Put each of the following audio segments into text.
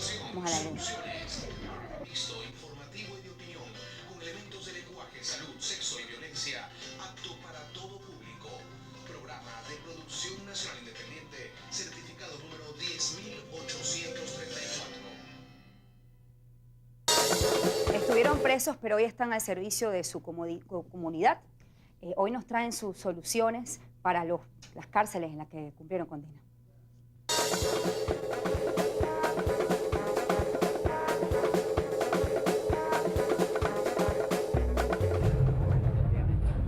Vamos a la luna. Visto informativo y de opinión, con elementos de lenguaje, salud, sexo y violencia, apto para todo público. Programa de producción nacional independiente, certificado número 10.834. Estuvieron presos, pero hoy están al servicio de su comunidad. Hoy nos traen sus soluciones para las cárceles en las que cumplieron condena.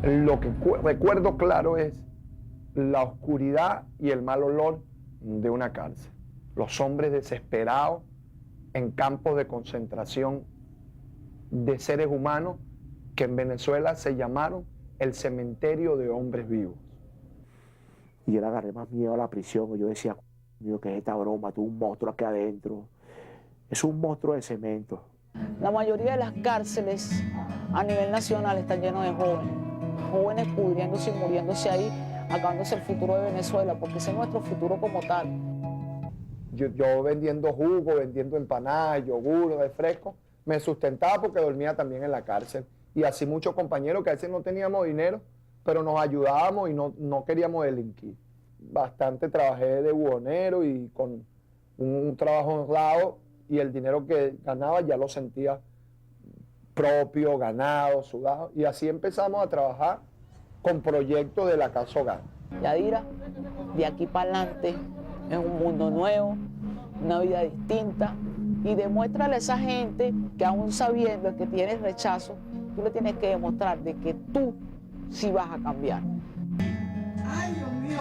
Lo que recuerdo claro es la oscuridad y el mal olor de una cárcel. Los hombres desesperados en campos de concentración de seres humanos que en Venezuela se llamaron el cementerio de hombres vivos. Y yo le agarré más miedo a la prisión. Yo decía, Dios, ¿qué es esta broma? Tú un monstruo aquí adentro. Es un monstruo de cemento. La mayoría de las cárceles a nivel nacional están llenas de jóvenes. Jóvenes pudriéndose y muriéndose ahí, acabándose el futuro de Venezuela, porque ese es nuestro futuro como tal. Yo vendiendo jugo, vendiendo empanadas, yogur, refresco, me sustentaba porque dormía también en la cárcel. Y así muchos compañeros que a veces no teníamos dinero, pero nos ayudábamos y no queríamos delinquir. Bastante trabajé de buhonero y con un trabajo honrado, y el dinero que ganaba ya lo sentía propio, ganado, sudado. Y así empezamos a trabajar con proyectos de la Casa Hogar. Yadira, de aquí para adelante, es un mundo nuevo, una vida distinta, y demuéstrale a esa gente que aún sabiendo que tienes rechazo, tú le tienes que demostrar de que tú sí vas a cambiar. Ay, Dios mío.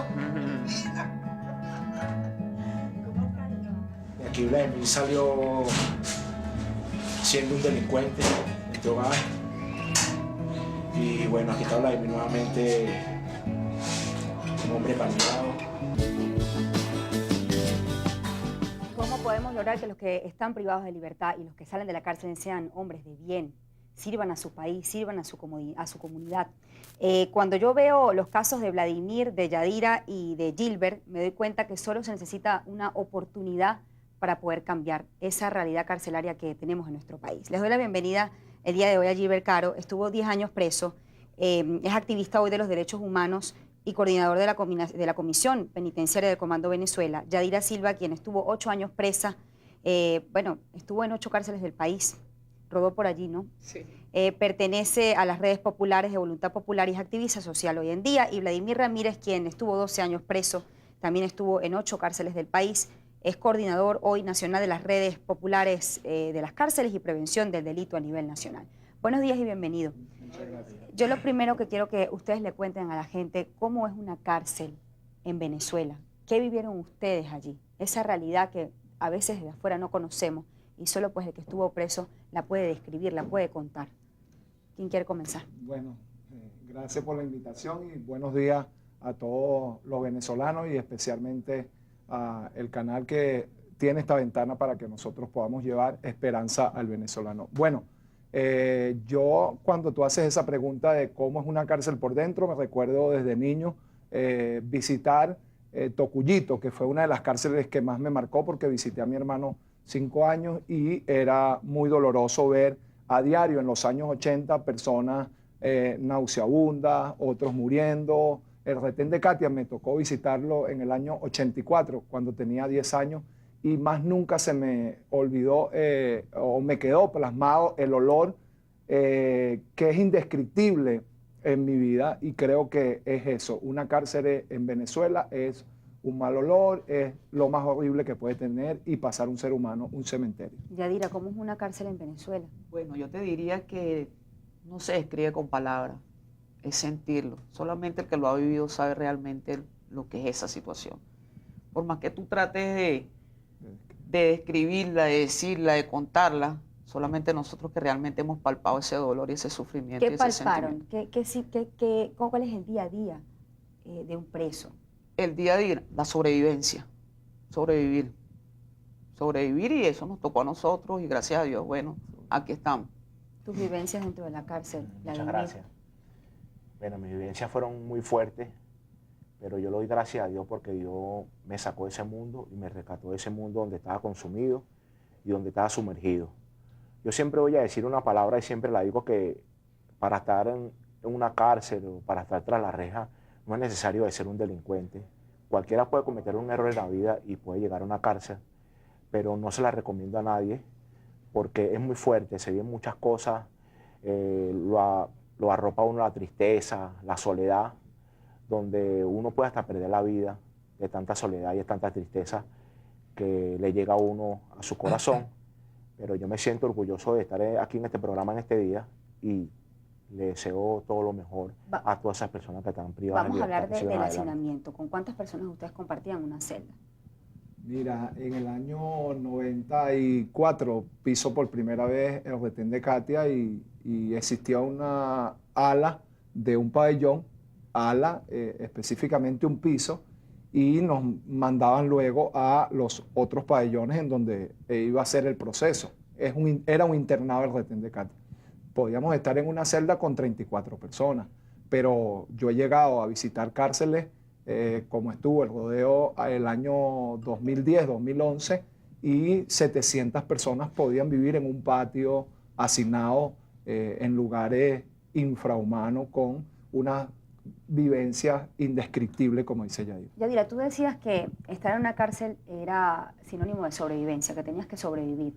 De aquí Vladimir salió siendo un delincuente en drogas. Y bueno, aquí está Vladimir nuevamente, un hombre cambiado. ¿Cómo podemos lograr que los que están privados de libertad y los que salen de la cárcel sean hombres de bien, sirvan a su país, sirvan a su comunidad? Cuando yo veo los casos de Vladimir, de Yadira y de Gilbert, me doy cuenta que solo se necesita una oportunidad para poder cambiar esa realidad carcelaria que tenemos en nuestro país. Les doy la bienvenida el día de hoy a Gilbert Caro. Estuvo 10 años preso, es activista hoy de los derechos humanos y coordinador de la Comisión Penitenciaria del Comando Venezuela. Yadira Silva, quien estuvo 8 años presa, estuvo en 8 cárceles del país, rodó por allí, ¿no? Sí. Pertenece a las redes populares de Voluntad Popular y es activista social hoy en día. Y Vladimir Ramírez, quien estuvo 12 años preso, también estuvo en 8 cárceles del país, es coordinador hoy nacional de las redes populares de las cárceles y prevención del delito a nivel nacional. Buenos días y bienvenido. Muchas gracias. Yo lo primero que quiero que ustedes le cuenten a la gente cómo es una cárcel en Venezuela. ¿Qué vivieron ustedes allí? Esa realidad que a veces de afuera no conocemos y solo pues el que estuvo preso la puede describir, la puede contar. ¿Quién quiere comenzar? Bueno, gracias por la invitación y buenos días a todos los venezolanos y especialmente a el canal que tiene esta ventana para que nosotros podamos llevar esperanza al venezolano. Bueno, yo cuando tú haces esa pregunta de cómo es una cárcel por dentro, me recuerdo desde niño visitar Tocuyito, que fue una de las cárceles que más me marcó porque visité a mi hermano 5 años y era muy doloroso ver a diario en los años 80 personas nauseabundas, otros muriendo. El retén de Katia me tocó visitarlo en el año 84, cuando tenía 10 años, y más nunca se me olvidó o me quedó plasmado el olor que es indescriptible en mi vida, y creo que es eso. Una cárcel en Venezuela es un mal olor, es lo más horrible que puede tener y pasar un ser humano, un cementerio. Yadira, ¿cómo es una cárcel en Venezuela? Bueno, yo te diría que no se describe con palabras, es sentirlo. Solamente el que lo ha vivido sabe realmente lo que es esa situación. Por más que tú trates de describirla, de decirla, de contarla, solamente nosotros que realmente hemos palpado ese dolor y ese sufrimiento. ¿Qué y ese palparon? sentimiento. ¿Cuál es el día a día de un preso? El día a día, la sobrevivencia, sobrevivir, y eso nos tocó a nosotros y gracias a Dios, bueno, aquí estamos. Tus vivencias dentro de la cárcel. Muchas gracias. Bueno, mis vivencias fueron muy fuertes, pero yo le doy gracias a Dios porque Dios me sacó de ese mundo y me rescató de ese mundo donde estaba consumido. y donde estás sumergido. Yo siempre voy a decir una palabra y siempre la digo, que para estar en una cárcel o para estar tras la reja no es necesario ser un delincuente. Cualquiera puede cometer un error en la vida y puede llegar a una cárcel, pero no se la recomiendo a nadie porque es muy fuerte, se viven muchas cosas, lo arropa a uno la tristeza, la soledad, donde uno puede hasta perder la vida de tanta soledad y de tanta tristeza que le llega a uno a su corazón. Pero yo me siento orgulloso de estar aquí en este programa en este día y le deseo todo lo mejor a todas esas personas que están privadas de Vamos a libertad. hablar del hacinamiento. ¿Con cuántas personas ustedes compartían una celda? Mira, en el año 94 piso por primera vez el retén de Katia y existía una ala de un pabellón, específicamente un piso, y nos mandaban luego a los otros pabellones en donde iba a ser el proceso. Era un internado el retén de Katia. Podíamos estar en una celda con 34 personas, pero yo he llegado a visitar cárceles como estuvo el rodeo el año 2010, 2011, y 700 personas podían vivir en un patio hacinado en lugares infrahumanos con una vivencia indescriptible, como dice Yair. Yadira, tú decías que estar en una cárcel era sinónimo de sobrevivencia, que tenías que sobrevivir.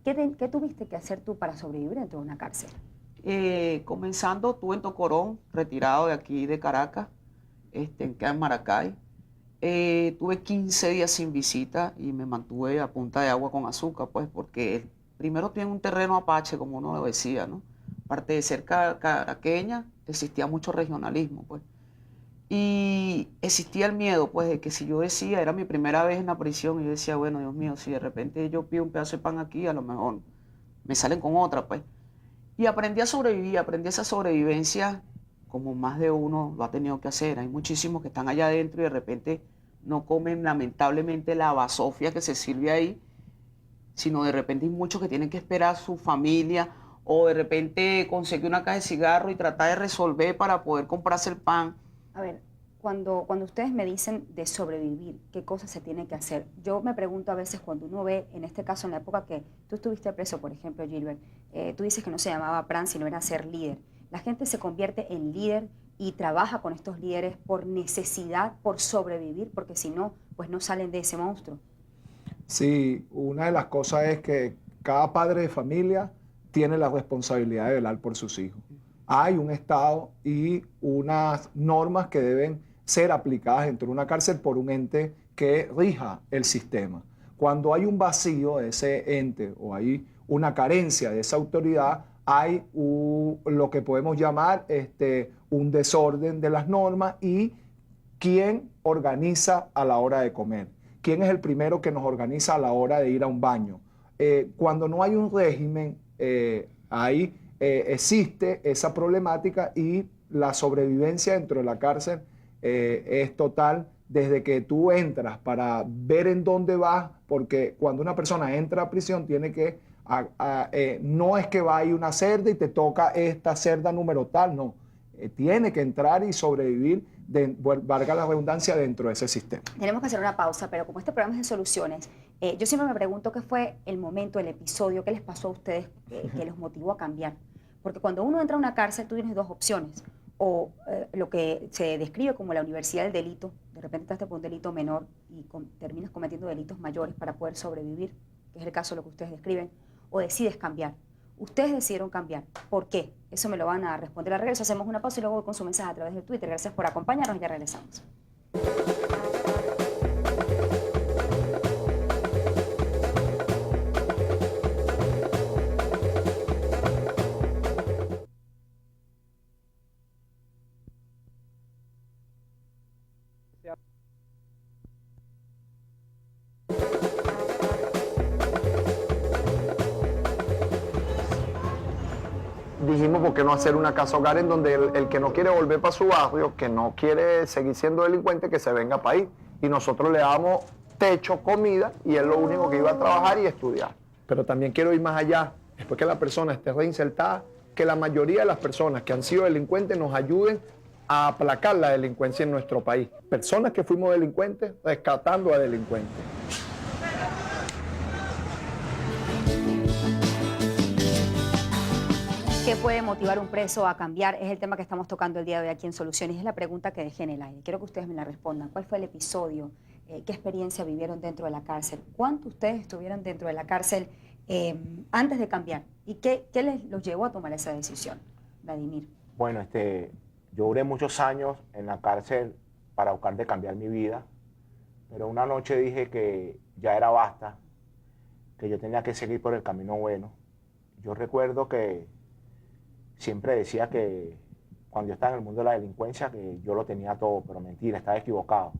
¿Qué tuviste que hacer tú para sobrevivir dentro de una cárcel? Comenzando, estuve en Tocorón, retirado de aquí de Caracas, en Maracay. Tuve 15 días sin visita y me mantuve a punta de agua con azúcar, pues, porque primero tiene un terreno apache, como uno lo decía, ¿no? Aparte de ser caraqueña, existía mucho regionalismo, pues. Y existía el miedo, pues, de que si yo decía, era mi primera vez en la prisión, y yo decía, bueno, Dios mío, si de repente yo pido un pedazo de pan aquí, a lo mejor me salen con otra, pues. Y aprendí a sobrevivir, aprendí esa sobrevivencia como más de uno lo ha tenido que hacer. Hay muchísimos que están allá adentro y de repente no comen lamentablemente la basofia que se sirve ahí, sino de repente hay muchos que tienen que esperar a su familia o de repente conseguir una caja de cigarro y tratar de resolver para poder comprarse el pan. A ver, cuando ustedes me dicen de sobrevivir, ¿qué cosas se tiene que hacer? Yo me pregunto a veces cuando uno ve, en este caso en la época que tú estuviste preso, por ejemplo, Gilbert, tú dices que no se llamaba plan, sino era ser líder. La gente se convierte en líder y trabaja con estos líderes por necesidad, por sobrevivir, porque si no, pues no salen de ese monstruo. Sí, una de las cosas es que cada padre de familia tiene la responsabilidad de velar por sus hijos. Hay un Estado y unas normas que deben ser aplicadas dentro de una cárcel por un ente que rija el sistema. Cuando hay un vacío de ese ente o hay una carencia de esa autoridad, hay lo que podemos llamar un desorden de las normas y quién organiza a la hora de comer. ¿Quién es el primero que nos organiza a la hora de ir a un baño? Cuando no hay un régimen, existe esa problemática y la sobrevivencia dentro de la cárcel es total desde que tú entras para ver en dónde vas, porque cuando una persona entra a prisión tiene que, no es que va a ir una celda y te toca esta celda número tal, no. Tiene que entrar y sobrevivir, valga la redundancia, dentro de ese sistema. Tenemos que hacer una pausa, pero como este programa es de soluciones, yo siempre me pregunto qué fue el momento, el episodio, qué les pasó a ustedes que los motivó a cambiar. Porque cuando uno entra a una cárcel, tú tienes dos opciones. O lo que se describe como la universidad del delito, de repente entraste por un delito menor y terminas cometiendo delitos mayores para poder sobrevivir, que es el caso de lo que ustedes describen, o decides cambiar. Ustedes decidieron cambiar. ¿Por qué? Eso me lo van a responder al regreso. Hacemos una pausa y luego voy con su mensaje a través de Twitter. Gracias por acompañarnos y ya regresamos. Dijimos, ¿por qué no hacer una casa hogar en donde el que no quiere volver para su barrio, que no quiere seguir siendo delincuente, que se venga para ahí? Y nosotros le damos techo, comida, y es lo único que iba a trabajar y estudiar. Pero también quiero ir más allá, después que la persona esté reinsertada, que la mayoría de las personas que han sido delincuentes nos ayuden a aplacar la delincuencia en nuestro país. Personas que fuimos delincuentes, rescatando a delincuentes. ¿Qué puede motivar a un preso a cambiar? Es el tema que estamos tocando el día de hoy aquí en Soluciones. Es la pregunta que dejé en el aire. Quiero que ustedes me la respondan. ¿Cuál fue el episodio? ¿Qué experiencia vivieron dentro de la cárcel? ¿Cuánto ustedes estuvieron dentro de la cárcel antes de cambiar? ¿Y qué los llevó a tomar esa decisión, Vladimir? Bueno, yo duré muchos años en la cárcel para buscar de cambiar mi vida, pero una noche dije que ya era basta, que yo tenía que seguir por el camino bueno. Yo recuerdo que siempre decía que cuando yo estaba en el mundo de la delincuencia que yo lo tenía todo, pero mentira, estaba equivocado.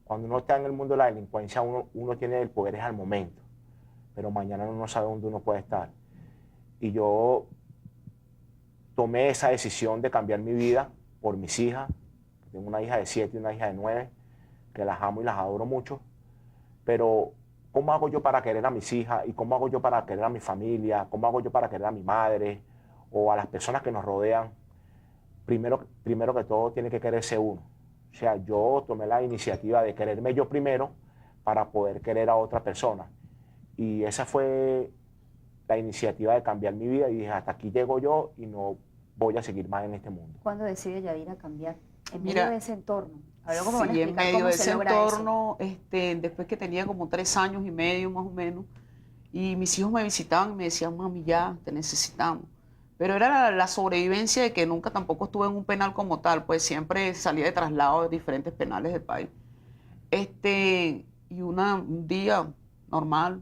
Cuando uno está en el mundo de la delincuencia, uno tiene el poder es al momento, pero mañana uno no sabe dónde uno puede estar. Y yo tomé esa decisión de cambiar mi vida por mis hijas. Tengo una hija de 7 y una hija de 9, que las amo y las adoro mucho, pero ¿cómo hago yo para querer a mis hijas? ¿Y cómo hago yo para querer a mi familia? ¿Cómo hago yo para querer a mi madre? O a las personas que nos rodean? Primero que todo tiene que quererse uno. O sea, yo tomé la iniciativa de quererme yo primero para poder querer a otra persona. Y esa fue la iniciativa de cambiar mi vida y dije, hasta aquí llego yo y no voy a seguir más en este mundo. ¿Cuándo decide Yadira cambiar? En Mira, medio de ese entorno. A ver, ¿cómo van a Sí, en explicar medio cómo de se ese logra entorno, después que tenía como 3 años y medio más o menos, y mis hijos me visitaban y me decían, mami, ya, te necesitamos. Pero era la sobrevivencia de que nunca tampoco estuve en un penal como tal, pues siempre salía de traslado de diferentes penales del país. Y un día normal,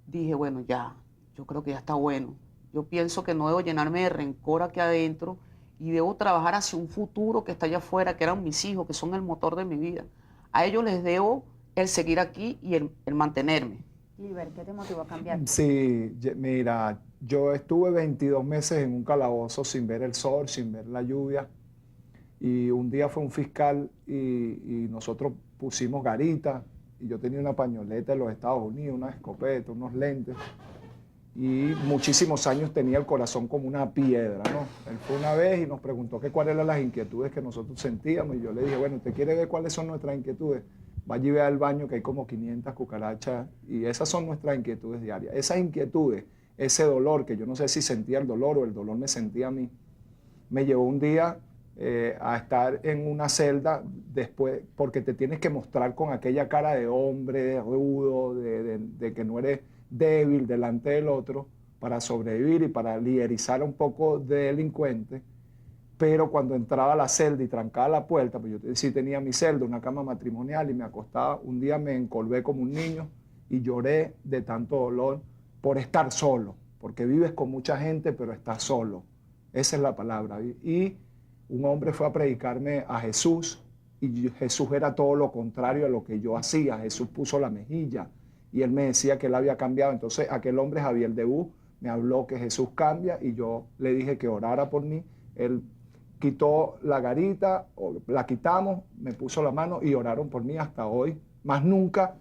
dije, bueno, ya, yo creo que ya está bueno. Yo pienso que no debo llenarme de rencor aquí adentro y debo trabajar hacia un futuro que está allá afuera, que eran mis hijos, que son el motor de mi vida. A ellos les debo el seguir aquí y el mantenerme. Gilbert, ¿qué te motivó a cambiar? Sí, mira, yo estuve 22 meses en un calabozo sin ver el sol, sin ver la lluvia. Y un día fue un fiscal y nosotros pusimos garita. Y yo tenía una pañoleta de los Estados Unidos, una escopeta, unos lentes. Y muchísimos años tenía el corazón como una piedra, ¿no? Él fue una vez y nos preguntó que cuáles eran las inquietudes que nosotros sentíamos. Y yo le dije, bueno, ¿usted quiere ver cuáles son nuestras inquietudes? Vaya y vea al baño que hay como 500 cucarachas y esas son nuestras inquietudes diarias. Esas inquietudes, ese dolor, que yo no sé si sentía el dolor o el dolor me sentía a mí, me llevó un día a estar en una celda después, porque te tienes que mostrar con aquella cara de hombre, rudo, de que no eres débil delante del otro, para sobrevivir y para liderizar un poco de delincuente. Pero cuando entraba a la celda y trancaba la puerta, pues yo sí tenía mi celda, una cama matrimonial y me acostaba, un día me encolvé como un niño y lloré de tanto dolor por estar solo, porque vives con mucha gente pero estás solo, esa es la palabra. Y un hombre fue a predicarme a Jesús y Jesús era todo lo contrario a lo que yo hacía. Jesús puso la mejilla y él me decía que él había cambiado. Entonces aquel hombre, Javier Debú, me habló que Jesús cambia y yo le dije que orara por mí. Él quitó la garita, la quitamos, me puso la mano y oraron por mí hasta hoy. Más nunca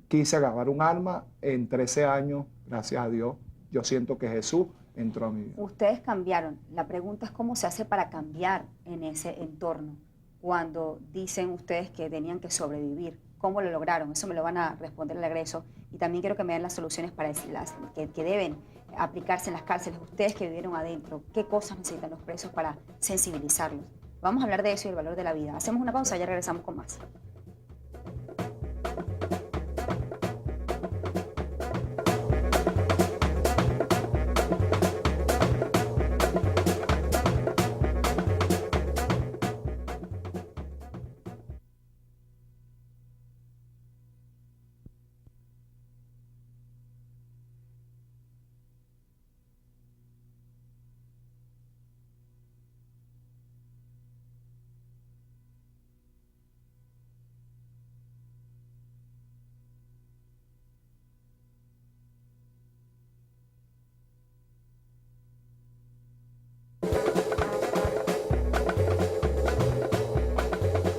quise agarrar un arma. En 13 años, gracias a Dios, yo siento que Jesús entró a mi vida. Ustedes cambiaron. La pregunta es cómo se hace para cambiar en ese entorno cuando dicen ustedes que tenían que sobrevivir. ¿Cómo lo lograron? Eso me lo van a responder al egreso. Y también quiero que me den las soluciones para las que deben aplicarse en las cárceles. Ustedes que vivieron adentro, ¿qué cosas necesitan los presos para sensibilizarlos? Vamos a hablar de eso y el valor de la vida. Hacemos una pausa y ya regresamos con más.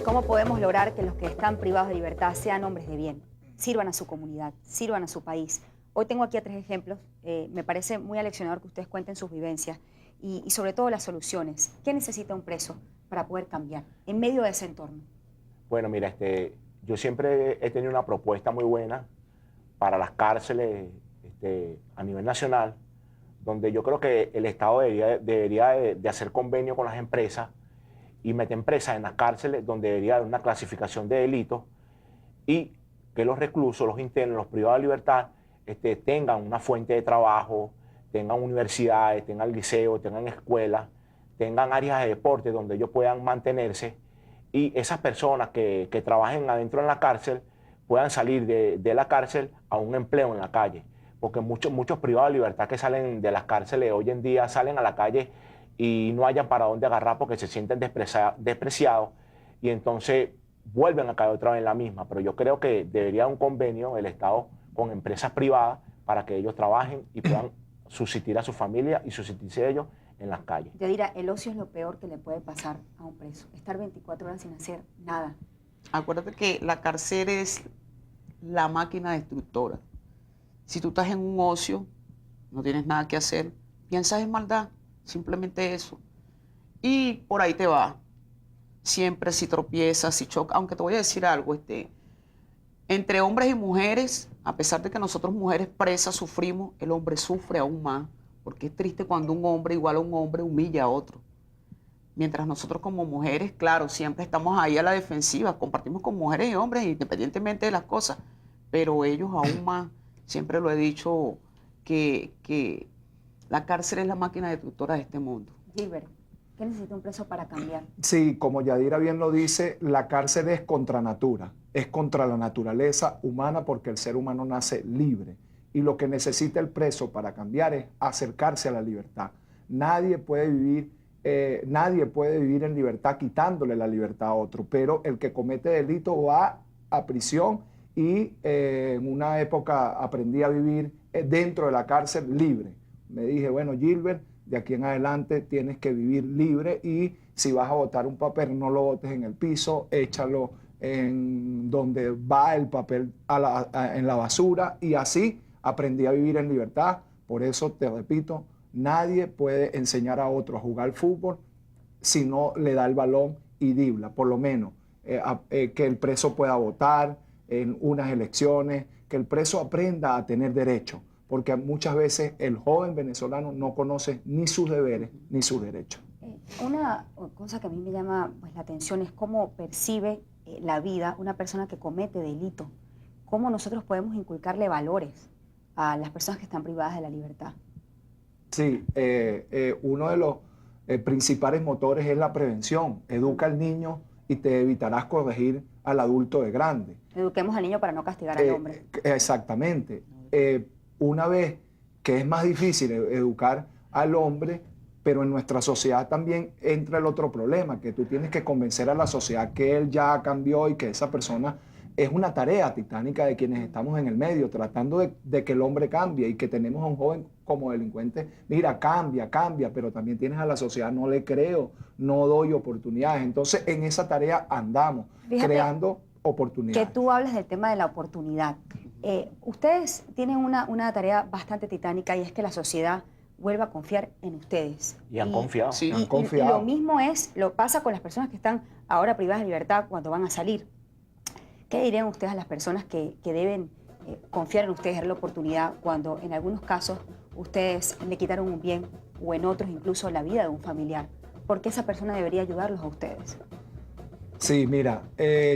¿Cómo podemos lograr que los que están privados de libertad sean hombres de bien, sirvan a su comunidad, sirvan a su país? Hoy tengo aquí 3 ejemplos. Me parece muy aleccionador que ustedes cuenten sus vivencias y sobre todo las soluciones. ¿Qué necesita un preso para poder cambiar en medio de ese entorno? Bueno, mira, yo siempre he tenido una propuesta muy buena para las cárceles a nivel nacional, donde yo creo que el Estado debería de hacer convenio con las empresas y meter empresas en las cárceles donde debería haber una clasificación de delitos y que los reclusos, los internos, los privados de libertad tengan una fuente de trabajo, tengan universidades, tengan liceos, tengan escuelas, tengan áreas de deporte donde ellos puedan mantenerse y esas personas que trabajen adentro en la cárcel puedan salir de la cárcel a un empleo en la calle. Porque muchos privados de libertad que salen de las cárceles hoy en día salen a la calle y no hayan para dónde agarrar porque se sienten despreciados y entonces vuelven a caer otra vez en la misma. Pero yo creo que debería haber un convenio el Estado con empresas privadas para que ellos trabajen y puedan subsistir a su familia y subsistirse ellos en las calles. Yadira, el ocio es lo peor que le puede pasar a un preso. Estar 24 horas sin hacer nada. Acuérdate que la cárcel es la máquina destructora. Si tú estás en un ocio, no tienes nada que hacer, piensas en maldad, simplemente eso. Y por ahí te va. Siempre si tropiezas, si chocas, aunque te voy a decir algo, entre hombres y mujeres, a pesar de que nosotros mujeres presas sufrimos, el hombre sufre aún más, porque es triste cuando un hombre igual a un hombre humilla a otro. Mientras nosotros como mujeres, claro, siempre estamos ahí a la defensiva, compartimos con mujeres y hombres independientemente de las cosas, pero ellos aún más, siempre lo he dicho, que la cárcel es la máquina destructora de este mundo. Gilbert, ¿qué necesita un preso para cambiar? Sí, como Yadira bien lo dice, la cárcel es contra natura, es contra la naturaleza humana porque el ser humano nace libre. Y lo que necesita el preso para cambiar es acercarse a la libertad. Nadie puede vivir en libertad quitándole la libertad a otro, pero el que comete delito va a prisión y en una época aprendí a vivir dentro de la cárcel libre. Me dije, bueno, Gilbert, de aquí en adelante tienes que vivir libre y si vas a botar un papel, no lo botes en el piso, échalo en donde va el papel en la basura y así aprendí a vivir en libertad. Por eso te repito, nadie puede enseñar a otro a jugar fútbol si no le da el balón y dribla, por lo menos que el preso pueda votar en unas elecciones, que el preso aprenda a tener derecho, porque muchas veces el joven venezolano no conoce ni sus deberes ni sus derechos. Una cosa que a mí me llama la atención es cómo percibe la vida una persona que comete delito, cómo nosotros podemos inculcarle valores a las personas que están privadas de la libertad. Sí, uno de los principales motores es la prevención. Educa al niño y te evitarás corregir al adulto de grande. Eduquemos al niño para no castigar al hombre. Exactamente. Una vez que es más difícil educar al hombre, pero en nuestra sociedad también entra el otro problema, que tú tienes que convencer a la sociedad que él ya cambió y que esa persona es una tarea titánica de quienes estamos en el medio, tratando de que el hombre cambie y que tenemos a un joven como delincuente, mira, cambia, pero también tienes a la sociedad, no le creo, no doy oportunidades. Entonces, en esa tarea andamos, creando oportunidades. Que tú hablas del tema de la oportunidad. Ustedes tienen una tarea bastante titánica y es que la sociedad vuelva a confiar en ustedes. Y han confiado. Sí. Han confiado. Y lo mismo lo pasa con las personas que están ahora privadas de libertad cuando van a salir. ¿Qué dirían ustedes a las personas que deben confiar en ustedes, dar la oportunidad cuando en algunos casos ustedes le quitaron un bien o en otros incluso la vida de un familiar? ¿Por qué esa persona debería ayudarlos a ustedes? Sí, mira,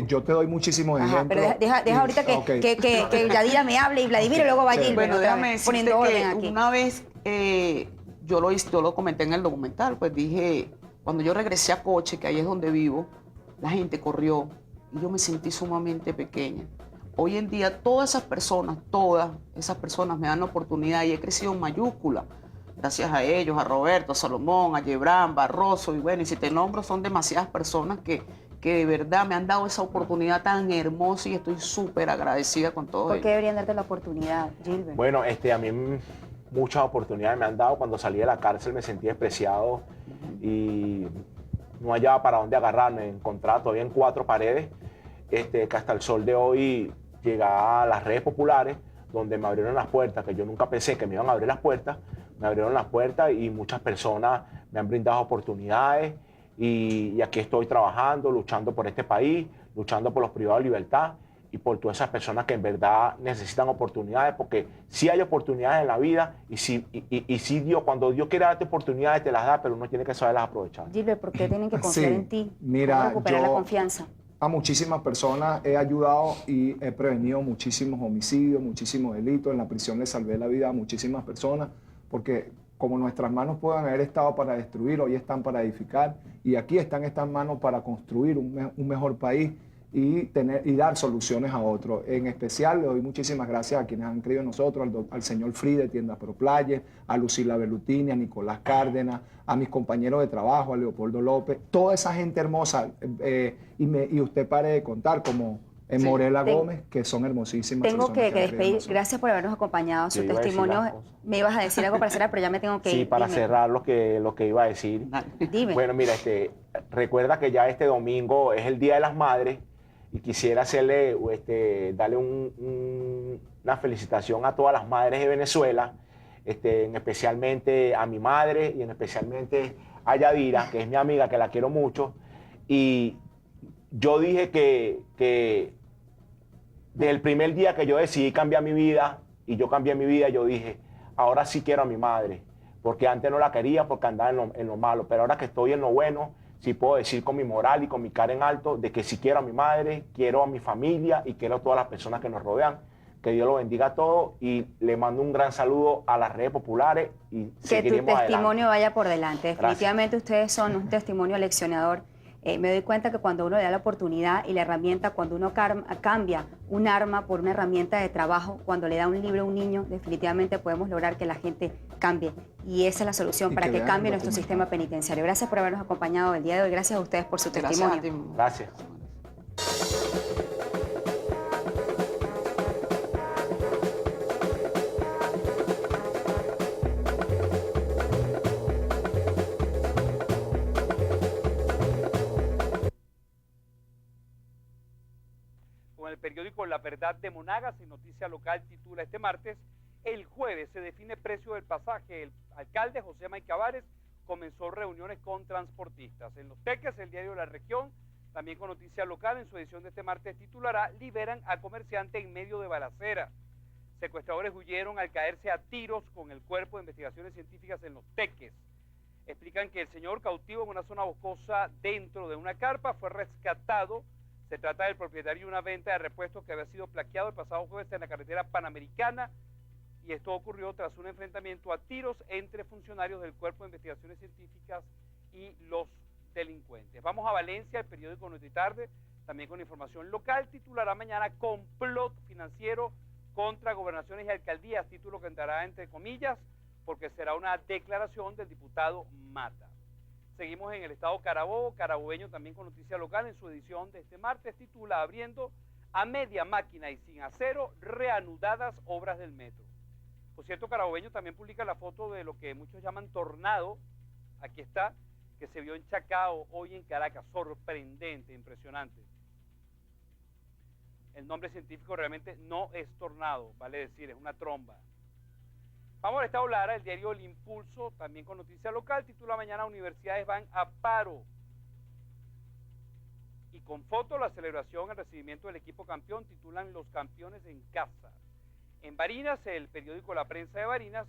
yo te doy muchísimos ejemplos. Pero deja ahorita que Yadira me hable y Vladimir y luego va Gilbert. Bueno, déjame decirte poniendo orden aquí. que una vez yo lo comenté en el documental, pues dije, cuando yo regresé a Coche, que ahí es donde vivo, la gente corrió y yo me sentí sumamente pequeña. Hoy en día todas esas personas me dan la oportunidad y he crecido en mayúscula. Gracias a ellos, a Roberto, a Salomón, a Yebrán, Barroso, y bueno, y si te nombro son demasiadas personas que de verdad me han dado esa oportunidad tan hermosa y estoy súper agradecida con todo ¿Por ello. qué deberían darte la oportunidad, Gilbert? Bueno, a mí muchas oportunidades me han dado. Cuando salí de la cárcel me sentí despreciado y no hallaba para dónde agarrarme. Encontraba todavía en 4 paredes, que hasta el sol de hoy llegué a las redes populares, donde me abrieron las puertas, que yo nunca pensé que me iban a abrir las puertas. Me abrieron las puertas y muchas personas me han brindado oportunidades y aquí estoy trabajando, luchando por este país, luchando por los privados de libertad y por todas esas personas que en verdad necesitan oportunidades, porque sí hay oportunidades en la vida y sí Dios, cuando Dios quiere darte oportunidades te las da, pero uno tiene que saberlas aprovechar. Gilbert, ¿por qué tienen que confiar Sí, en ti? mira, ¿Cómo recuperar la yo- confianza? A muchísimas personas he ayudado y he prevenido muchísimos homicidios, muchísimos delitos. En la prisión le salvé la vida a muchísimas personas porque como nuestras manos pueden haber estado para destruir, hoy están para edificar y aquí están estas manos para construir un mejor país y dar soluciones a otros. En especial le doy muchísimas gracias a quienes han creído en nosotros, al señor Free de Tiendas Pro Player, a Lucila Bellutini, a Nicolás Cárdenas, a mis compañeros de trabajo, a Leopoldo López, toda esa gente hermosa, y usted pare de contar, como Sí, Morela Gómez, que son hermosísimas Tengo personas que han creído en despedir. nosotros. Gracias por habernos acompañado. Su Yo iba a decir las testimonio. cosas. Me ibas a decir algo para cerrar, pero ya me tengo que Sí, ir. para Dime. cerrar lo que iba a decir. Dale. Dime. Bueno, mira, recuerda que ya este domingo es el Día de las Madres y quisiera darle una felicitación a todas las madres de Venezuela, especialmente a mi madre y especialmente a Yadira, que es mi amiga, que la quiero mucho. Y yo dije que desde el primer día que yo decidí cambiar mi vida, y yo cambié mi vida, yo dije, ahora sí quiero a mi madre, porque antes no la quería porque andaba en lo malo, pero ahora que estoy en lo bueno, sí puedo decir con mi moral y con mi cara en alto de que sí quiero a mi madre, quiero a mi familia y quiero a todas las personas que nos rodean. Que Dios lo bendiga a todos y le mando un gran saludo a las redes populares y Que tu seguiremos testimonio adelante. vaya por delante. Definitivamente ustedes son un testimonio leccionador. Me doy cuenta que cuando uno le da la oportunidad y la herramienta, cuando uno cambia un arma por una herramienta de trabajo, cuando le da un libro a un niño, definitivamente podemos lograr que la gente cambie. Y esa es la solución Y para que que vean cambie el nuestro documental. sistema penitenciario. Gracias por habernos acompañado el día de hoy. Gracias a ustedes por su Gracias a testimonio. ti. Gracias. Con el periódico La Verdad de Monagas, en Noticia Local, titula este martes: el jueves se define precio del pasaje. El alcalde José Maicavares comenzó reuniones con transportistas. En Los Teques, el diario La Región, también con Noticia Local, en su edición de este martes titulará: liberan a comerciante en medio de balacera. Secuestradores huyeron al caerse a tiros con el Cuerpo de Investigaciones Científicas en Los Teques. Explican que el señor cautivo en una zona boscosa dentro de una carpa fue rescatado. Se trata del propietario de una venta de repuestos que había sido plaqueado el pasado jueves en la carretera Panamericana, y esto ocurrió tras un enfrentamiento a tiros entre funcionarios del Cuerpo de Investigaciones Científicas y los delincuentes. Vamos a Valencia, el periódico Noche y Tarde, también con información local, titulará mañana: complot financiero contra gobernaciones y alcaldías, título que entrará entre comillas porque será una declaración del diputado Mata. Seguimos en el estado Carabobo, carabobeño también con Noticia Local, en su edición de este martes titula: abriendo a media máquina y sin acero, reanudadas obras del metro. Por cierto, Carabobeño también publica la foto de lo que muchos llaman tornado, aquí está, que se vio en Chacao hoy en Caracas, sorprendente, impresionante. El nombre científico realmente no es tornado, vale decir, es una tromba. Vamos al estado Lara, el diario El Impulso, también con Noticia Local, titula mañana: universidades van a paro. Y con foto la celebración, el recibimiento del equipo campeón, titulan los campeones en casa. En Barinas, el periódico La Prensa de Barinas,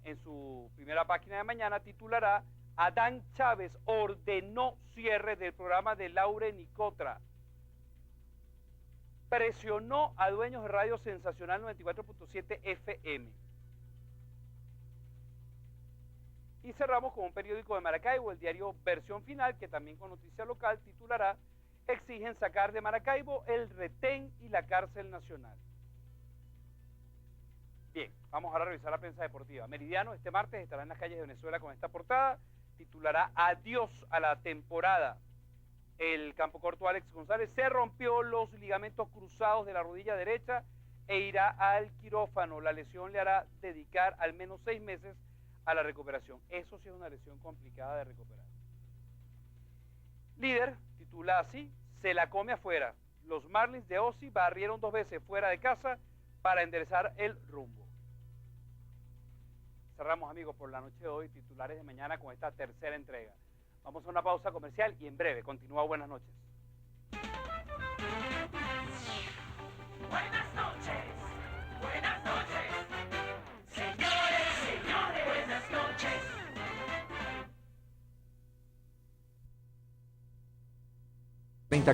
en su primera página de mañana, titulará: Adán Chávez ordenó cierre del programa de Laure Nicotra. Presionó a dueños de Radio Sensacional 94.7 FM. Y cerramos con un periódico de Maracaibo, el diario Versión Final, que también con Noticia Local titulará: exigen sacar de Maracaibo el retén y la cárcel nacional. Bien, vamos ahora a revisar la prensa deportiva. Meridiano este martes estará en las calles de Venezuela con esta portada, titulará: adiós a la temporada. El campo corto Alex González se rompió los ligamentos cruzados de la rodilla derecha e irá al quirófano. La lesión le hará dedicar al menos 6 meses a la recuperación. Eso sí es una lesión complicada de recuperar. Líder titula así: se la come afuera. Los Marlins de Ozzy barrieron 2 veces fuera de casa para enderezar el rumbo. Cerramos, amigos, por la noche de hoy, titulares de mañana con esta tercera entrega. Vamos a una pausa comercial y en breve continúa. Buenas noches.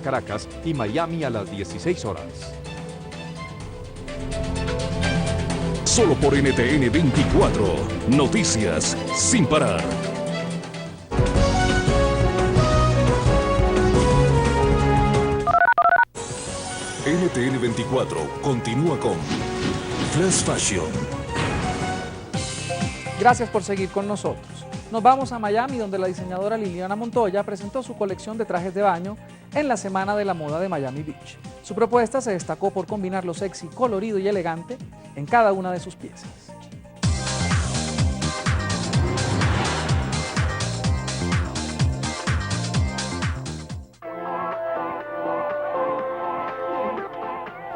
Caracas y Miami a las 16 horas. Solo por NTN 24. Noticias sin parar. NTN 24 continúa con Flash Fashion. Gracias por seguir con nosotros. Nos vamos a Miami, donde la diseñadora Liliana Montoya presentó su colección de trajes de baño en la Semana de la Moda de Miami Beach. Su propuesta se destacó por combinar lo sexy, colorido y elegante en cada una de sus piezas.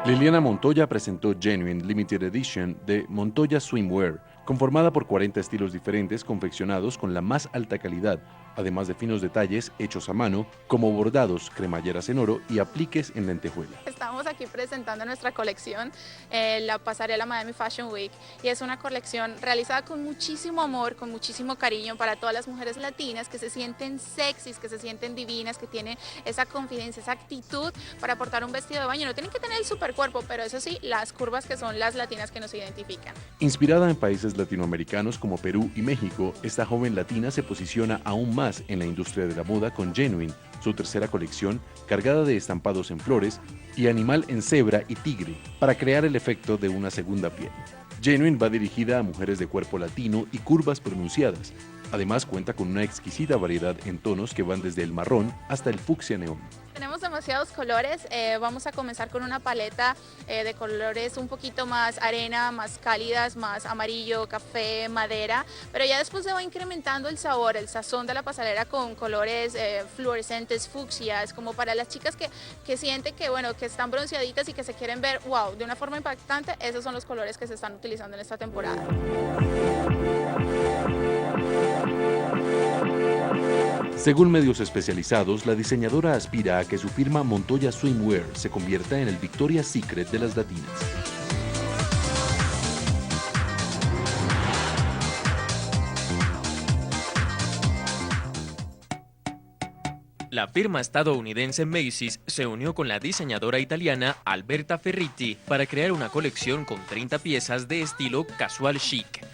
Liliana Montoya presentó Genuine Limited Edition de Montoya Swimwear, conformada por 40 estilos diferentes confeccionados con la más alta calidad, además de finos detalles hechos a mano, como bordados, cremalleras en oro y apliques en lentejuela. Estamos aquí presentando nuestra colección, la pasarela Miami Fashion Week, y es una colección realizada con muchísimo amor, con muchísimo cariño para todas las mujeres latinas que se sienten sexys, que se sienten divinas, que tienen esa confidencia, esa actitud para portar un vestido de baño. No tienen que tener el supercuerpo, pero eso sí, las curvas que son las latinas que nos identifican. Inspirada en países latinoamericanos como Perú y México, esta joven latina se posiciona aún más en la industria de la moda con Genuine, su tercera colección cargada de estampados en flores y animal en cebra y tigre para crear el efecto de una segunda piel. Genuine va dirigida a mujeres de cuerpo latino y curvas pronunciadas. Además cuenta con una exquisita variedad en tonos que van desde el marrón hasta el fucsia neón. Tenemos demasiados colores, vamos a comenzar con una paleta de colores un poquito más arena, más cálidas, más amarillo, café, madera, pero ya después se va incrementando el sabor, el sazón de la pasarela con colores fluorescentes, fucsias, como para las chicas que sienten que, bueno, que están bronceaditas y que se quieren ver, wow, de una forma impactante. Esos son los colores que se están utilizando en esta temporada. Según medios especializados, la diseñadora aspira a que su firma Montoya Swimwear se convierta en el Victoria's Secret de las latinas. La firma estadounidense Macy's se unió con la diseñadora italiana Alberta Ferritti para crear una colección con 30 piezas de estilo casual chic.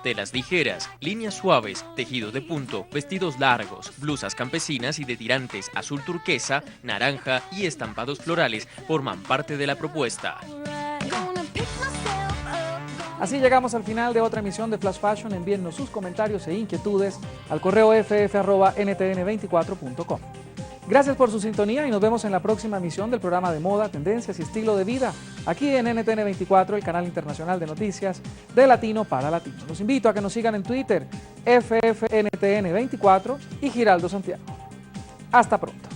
Telas ligeras, líneas suaves, tejido de punto, vestidos largos, blusas campesinas y de tirantes azul turquesa, naranja y estampados florales forman parte de la propuesta. Así llegamos al final de otra emisión de Flash Fashion. Envíennos sus comentarios e inquietudes al correo ff@ntn24.com. Gracias por su sintonía y nos vemos en la próxima emisión del programa de moda, tendencias y estilo de vida, aquí en NTN 24, el canal internacional de noticias de Latino para Latinos. Los invito a que nos sigan en Twitter, FFNTN24 y Giraldo Santiago. Hasta pronto.